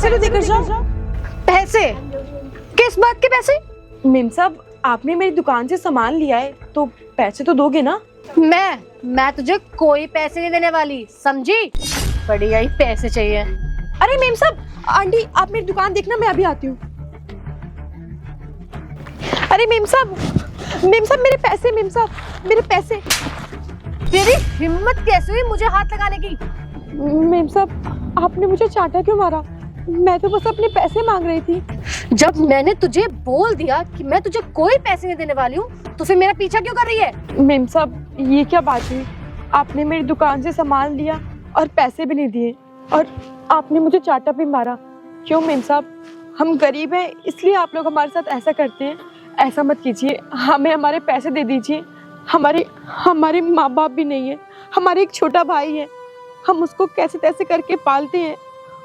पैसे तो देकर जाओ। पैसे? किस बात के पैसे? मेम साहब, आपने मेरी दुकान से सामान लिया है तो पैसे तो दोगे ना? मैं तुझे कोई पैसे नहीं देने वाली, समझी? बढ़िया ही पैसे चाहिए। अरे मेम साहब, आंटी आप मेरी दुकान देखना, मैं अभी आती हूँ। अरे मेम साहब मेरे पैसे, मेम साहब मेरे पैसे। तेरी हिम्मत कैसे हुई मुझे हाथ लगाने की? मेम साहब, आपने मुझे चाटा क्यों मारा? मैं तो बस अपने पैसे मांग रही थी। जब मैंने तुझे बोल दिया कि मैं तुझे कोई पैसे नहीं देने वाली हूँ, तो फिर मेरा पीछा क्यों कर रही है? मेम साहब, ये क्या बात हुई? आपने मेरी दुकान से सामान लिया और पैसे भी नहीं दिए, और आपने मुझे चाटा भी मारा। क्यों मेम साहब? हम गरीब हैं इसलिए आप लोग हमारे साथ ऐसा करते हैं? ऐसा मत कीजिए, हमें हमारे पैसे दे दीजिए। हमारे माँ बाप भी नहीं है, हमारे एक छोटा भाई है, हम उसको कैसे तैसे करके पालते हैं,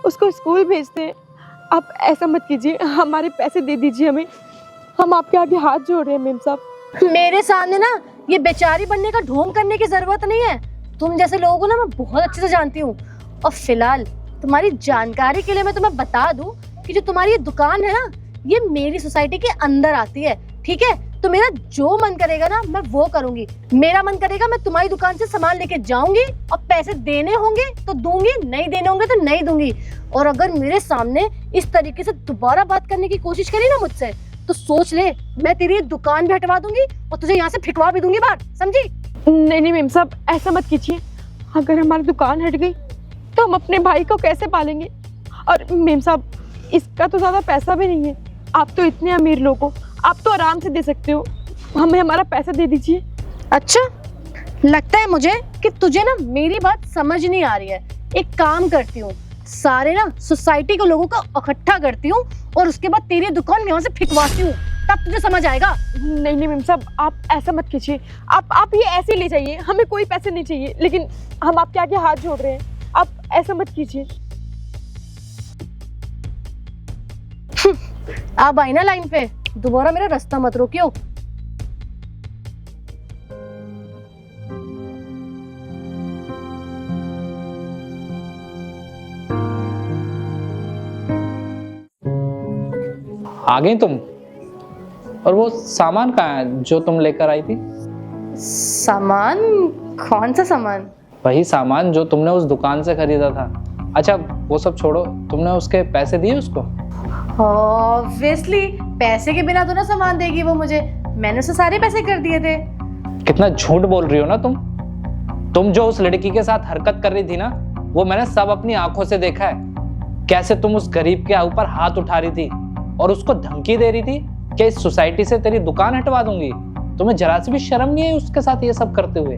उसको स्कूल भेजते हैं। आप ऐसा मत कीजिए, हमारे पैसे दे दीजिए हमें। हम आपके आगे हाथ जोड़ रहे हैं मेम साहब। मेरे सामने ना ये बेचारी बनने का ढोंग करने की जरूरत नहीं है। तुम जैसे लोगों को ना मैं बहुत अच्छे से जानती हूँ। और फिलहाल तुम्हारी जानकारी के लिए मैं तुम्हें बता दूं कि जो तुम्हारी ये दुकान है ना, ये मेरी सोसाइटी के अंदर आती है, ठीक है? तो मेरा जो मन करेगा ना मैं वो करूंगी। मेरा मन करेगा मैं तुम्हारी दुकान से सामान लेके जाऊंगी, और पैसे देने होंगे तो दूंगी, नहीं देने होंगे तो नहीं दूंगी। और अगर मेरे सामने इस तरीके से दोबारा बात करने की कोशिश करी ना मुझसे, तो सोच ले मैं तेरी दुकान भी हटवा दूंगी और तुझे यहाँ से फिकवा भी दूंगी बाहर, समझी? नहीं मेम साहब, ऐसा मत कीजिए। अगर हमारी दुकान हट गई तो हम अपने भाई को कैसे पालेंगे? और मेम साहब, इसका तो ज्यादा पैसा भी नहीं है। आप तो इतने अमीर लोग हो, आप तो आराम से दे सकते हो। हमें हमारा पैसा दे दीजिए। अच्छा, लगता है मुझे कि तुझे ना मेरी बात समझ नहीं आ रही है। एक काम करती हूँ, सारे ना सोसाइटी के लोगों को इकट्ठा करती हूँ और उसके बाद तेरी दुकान यहाँ से फिकवाती हूँ, तब तुझे समझ आएगा। नहीं मेम साहब, आप ऐसा मत कीजिए। आप ये ऐसे ले जाइए, हमें कोई पैसे नहीं चाहिए, लेकिन हम आपके आगे हाथ जोड़ रहे हैं। आप ऐसा मत कीजिए। आप आई ना लाइन पे, दोबारा मेरा रास्ता मत रोकियो। आ गई तुम? और वो सामान कहाँ है जो तुम लेकर आई थी? सामान? कौन सा सामान? वही सामान जो तुमने उस दुकान से खरीदा था। अच्छा वो सब छोड़ो, तुमने उसके पैसे दिए उसको? ऑब्वियसली, पैसे के बिना तो ना सामान देगी वो मुझे। मैंने उसे सारे पैसे कर दिए थे। कितना झूठ बोल रही हो ना तुम जो उस लड़की के साथ हरकत कर रही थी ना, वो मैंने सब अपनी आंखों से देखा है। कैसे तुम उस गरीब के ऊपर हाथ उठा रही थी और उसको धमकी दे रही थी कि इस सोसाइटी से तेरी दुकान हटवा दूंगी। तुम्हें जरा सी भी शर्म नहीं है उसके साथ ये सब करते हुए?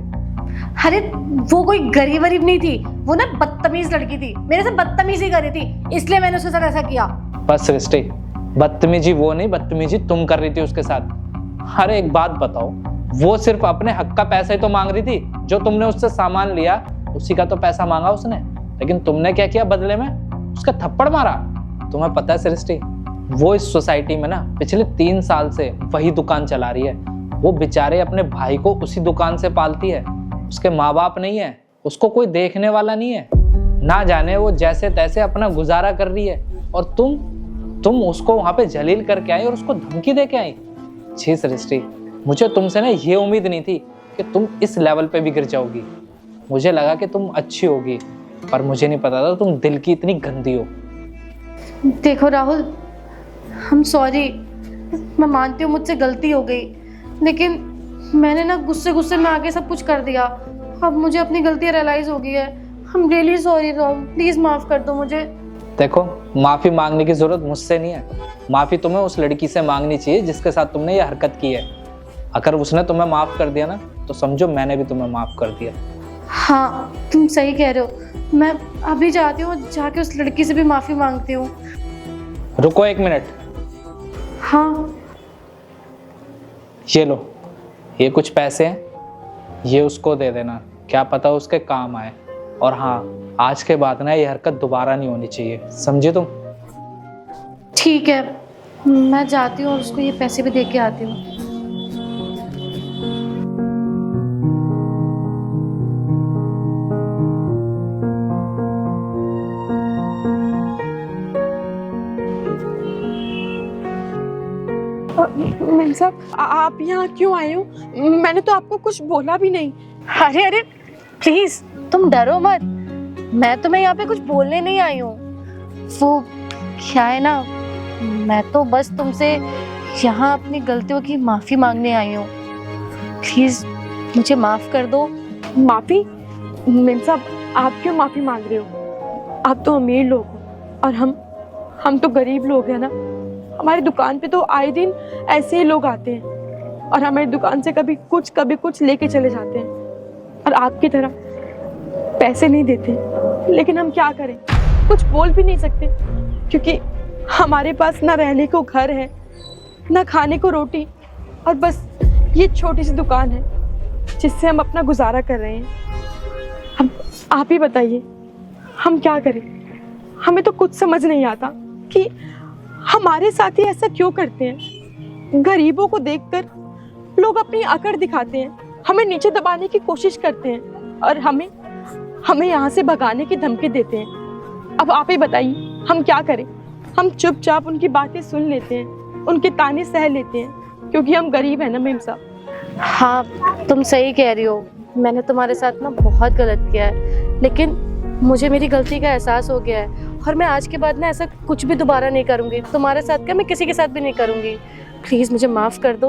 अरे वो कोई गरीब नहीं थी, वो ना बदतमीज लड़की थी, मेरे से बदतमीजी कर रही थी, इसलिए मैंने उसके साथ ऐसा किया। बस सृष्टि, बदतमीजी वो नहीं, बदतमीजी तुम कर रही थी उसके साथ। अरे एक बात बताओ, वो सिर्फ अपने हक का पैसा ही तो मांग रही थी। जो तुमने उससे सामान लिया उसी का तो पैसा मांगा उसने, लेकिन तुमने क्या किया बदले में? उसका थप्पड़ मारा। तुम्हें पता है सृष्टि, वो इस सोसाइटी में ना पिछले 3 साल से वही दुकान चला रही है। वो बेचारे अपने भाई को उसी दुकान से पालती है। उसके माँ बाप नहीं है, उसको कोई देखने वाला नहीं है। ना जाने वो जैसे तैसे अपना गुजारा कर रही है, और तुम उसको वहां पे जलील करके आई और उसको धमकी दे के आई। छी सृष्टि, मुझे तुमसे ना ये उम्मीद नहीं थी कि तुम इस लेवल पे भी गिर जाओगी। मुझे लगा कि तुम अच्छी होगी, पर मुझे नहीं पता था तुम दिल की इतनी गंदी हो। देखो राहुल, I'm सॉरी, मैं मानती हूँ मुझसे गलती हो गई, लेकिन मैंने ना गुस्से में आके सब कुछ कर दिया। अब मुझे अपनी गलती रियलाइज हो गई है। I'm really sorry Rahul, please माफ कर दो मुझे। देखो, माफी मांगने की जरूरत मुझसे नहीं है। माफी तुम्हें उस लड़की से मांगनी चाहिए जिसके साथ तुमने ये हरकत की है। अगर उसने तुम्हें माफ कर दिया ना, तो समझो मैंने भी तुम्हें माफ कर दिया। हाँ, तुम सही कह रहे हो। मैं अभी जाती हूँ, जाके उस लड़की से भी माफी मांगती हूँ। रुको 1 मिनट। हाँ, ये लो, ये कुछ पैसे हैं, ये उसको दे देना, क्या पता उसके काम आए। और हाँ, आज के बाद ना ये हरकत दोबारा नहीं होनी चाहिए, समझे तुम? ठीक है, मैं जाती हूँ और उसको ये पैसे भी दे के आती हूँ। मेम साहब आप यहाँ क्यों आए हो? मैंने तो आपको कुछ बोला भी नहीं। अरे अरे प्लीज तुम डरो मत, मैं तुम्हें यहाँ पे कुछ बोलने नहीं आई हूँ। वो क्या है ना, मैं तो बस तुमसे यहाँ अपनी गलतियों की माफी मांगने आई हूँ। प्लीज मुझे माफ कर दो। माफी? मेम साहब आप क्यों माफी मांग रहे हो? आप तो अमीर लोग हो और हम तो गरीब लोग हैं ना। हमारी दुकान पे तो आए दिन ऐसे ही लोग आते हैं और हमारी दुकान से कभी कुछ लेके चले जाते हैं और आपकी तरह पैसे नहीं देते। लेकिन हम क्या करें, कुछ बोल भी नहीं सकते क्योंकि हमारे पास ना रहने को घर है, ना खाने को रोटी, और बस ये छोटी सी दुकान है जिससे हम अपना गुजारा कर रहे हैं। अब आप ही बताइए हम क्या करें? हमें तो कुछ समझ नहीं आता कि हमारे साथ ही ऐसा क्यों करते हैं। गरीबों को देखकर लोग अपनी अकड़ दिखाते हैं, हमें नीचे दबाने की कोशिश करते हैं और हमें यहाँ से भगाने की धमकी देते हैं। अब आप ही बताइए हम क्या करें? हम चुपचाप उनकी बातें सुन लेते हैं, उनके ताने सह लेते हैं क्योंकि हम गरीब हैं ना मेम साहब। हाँ तुम सही कह रही हो, मैंने तुम्हारे साथ ना बहुत गलत किया है, लेकिन मुझे मेरी गलती का एहसास हो गया है और मैं आज के बाद ना ऐसा कुछ भी दोबारा नहीं करूँगी। तुम्हारे साथ क्या, मैं किसी के साथ भी नहीं करूँगी। प्लीज़ मुझे माफ़ कर दो।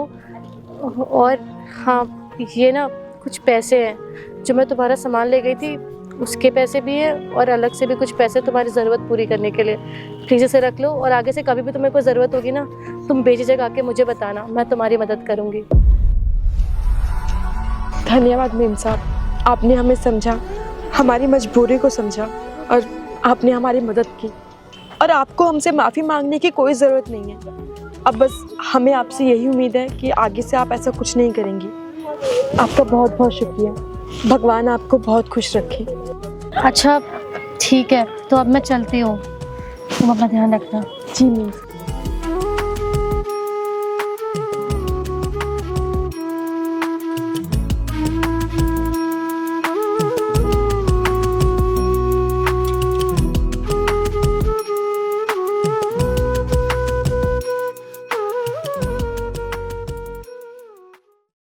और हाँ, ये ना कुछ पैसे हैं जो मैं तुम्हारा सामान ले गई थी, उसके पैसे भी हैं और अलग से भी कुछ पैसे तुम्हारी ज़रूरत पूरी करने के लिए। प्लीज़ इसे रख लो और आगे से कभी भी तुम्हें कोई ज़रूरत होगी ना, तुम बेझिझक आके मुझे बताना, मैं तुम्हारी मदद करूँगी। धन्यवाद मेम साहब, आपने हमें समझा, हमारी मजबूरी को समझा और आपने हमारी मदद की। और आपको हमसे माफ़ी मांगने की कोई ज़रूरत नहीं है। अब बस हमें आपसे यही उम्मीद है कि आगे से आप ऐसा कुछ नहीं करेंगी। आपका बहुत बहुत शुक्रिया। भगवान आपको बहुत खुश रखे। अच्छा ठीक है, तो अब मैं चलती हूँ, तुम अपना ध्यान रखना। जी मेम।